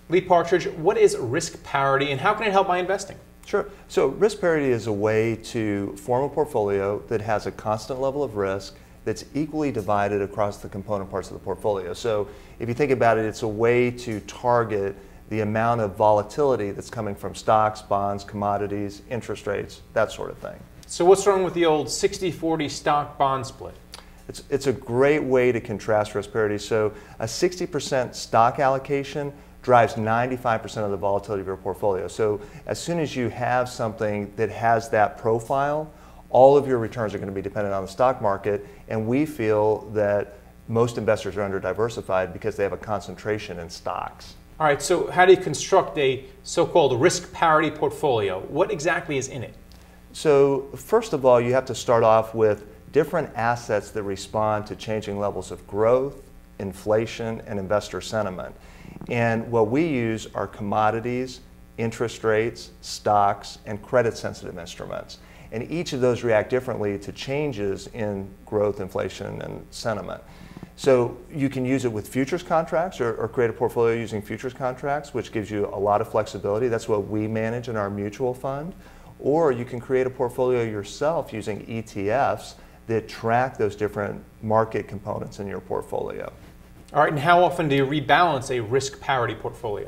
Lee Partridge, what is risk parity and how can it help my investing? Sure. So risk parity is a way to form a portfolio that has a constant level of risk that's equally divided across the component parts of the portfolio. So if you think about it, it's a way to target the amount of volatility that's coming from stocks, bonds, commodities, interest rates, that sort of thing. So what's wrong with the old 60-40 stock-bond split? It's a great way to contrast risk parity. So a 60% stock allocation drives 95% of the volatility of your portfolio. So as soon as you have something that has that profile, all of your returns are going to be dependent on the stock market, and we feel that most investors are under-diversified because they have a concentration in stocks. All right, so how do you construct a so-called risk parity portfolio? What exactly is in it? So first of all, you have to start off with different assets that respond to changing levels of growth, inflation, and investor sentiment. And what we use are commodities, interest rates, stocks, and credit-sensitive instruments. And each of those react differently to changes in growth, inflation, and sentiment. So you can use it with futures contracts or create a portfolio using futures contracts, which gives you a lot of flexibility. That's what we manage in our mutual fund. Or you can create a portfolio yourself using ETFs that track those different market components in your portfolio. All right, and how often do you rebalance a risk parity portfolio?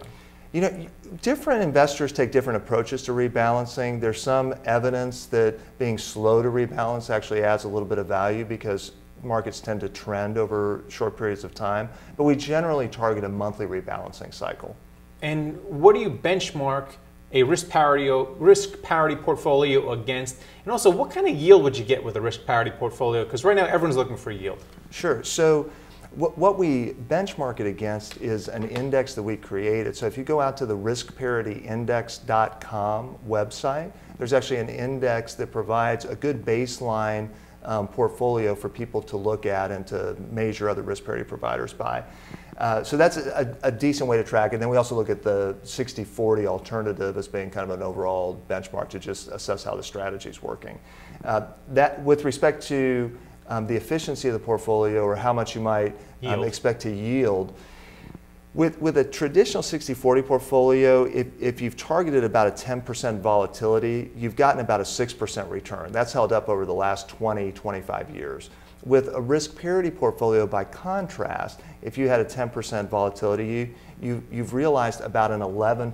You know, different investors take different approaches to rebalancing. There's some evidence that being slow to rebalance actually adds a little bit of value because markets tend to trend over short periods of time, but we generally target a monthly rebalancing cycle. And what do you benchmark a risk parity portfolio against? And also, what kind of yield would you get with a risk parity portfolio? Because right now everyone's looking for yield. Sure. So what we benchmark it against is an index that we created. So if you go out to the riskparityindex.com website, there's actually an index that provides a good baseline portfolio for people to look at and to measure other risk parity providers by. So that's a decent way to track it. And then we also look at the 60-40 alternative as being kind of an overall benchmark to just assess how the strategy is working. That, with respect to the efficiency of the portfolio or how much you might expect to yield, with a traditional 60-40 portfolio, if you've targeted about a 10% volatility, you've gotten about a 6% return. That's held up over the last 20, 25 years. With a risk parity portfolio, by contrast, if you had a 10% volatility, you've realized about an 11%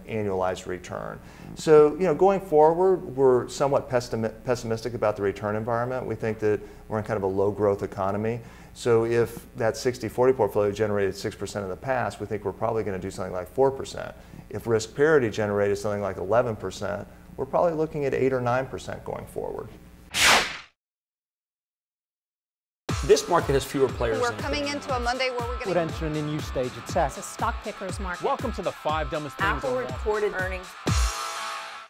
annualized return. So, you know, going forward, we're somewhat pessimistic about the return environment. We think that we're in kind of a low growth economy. So if that 60-40 portfolio generated 6% in the past, we think we're probably going to do something like 4%. If risk parity generated something like 11%, we're probably looking at 8 or 9% going forward. This market has fewer players. We're coming into a Monday where we're going to enter in a new stage of tech. It's a stock picker's market. Welcome to the 5 dumbest things. Apple reported earnings.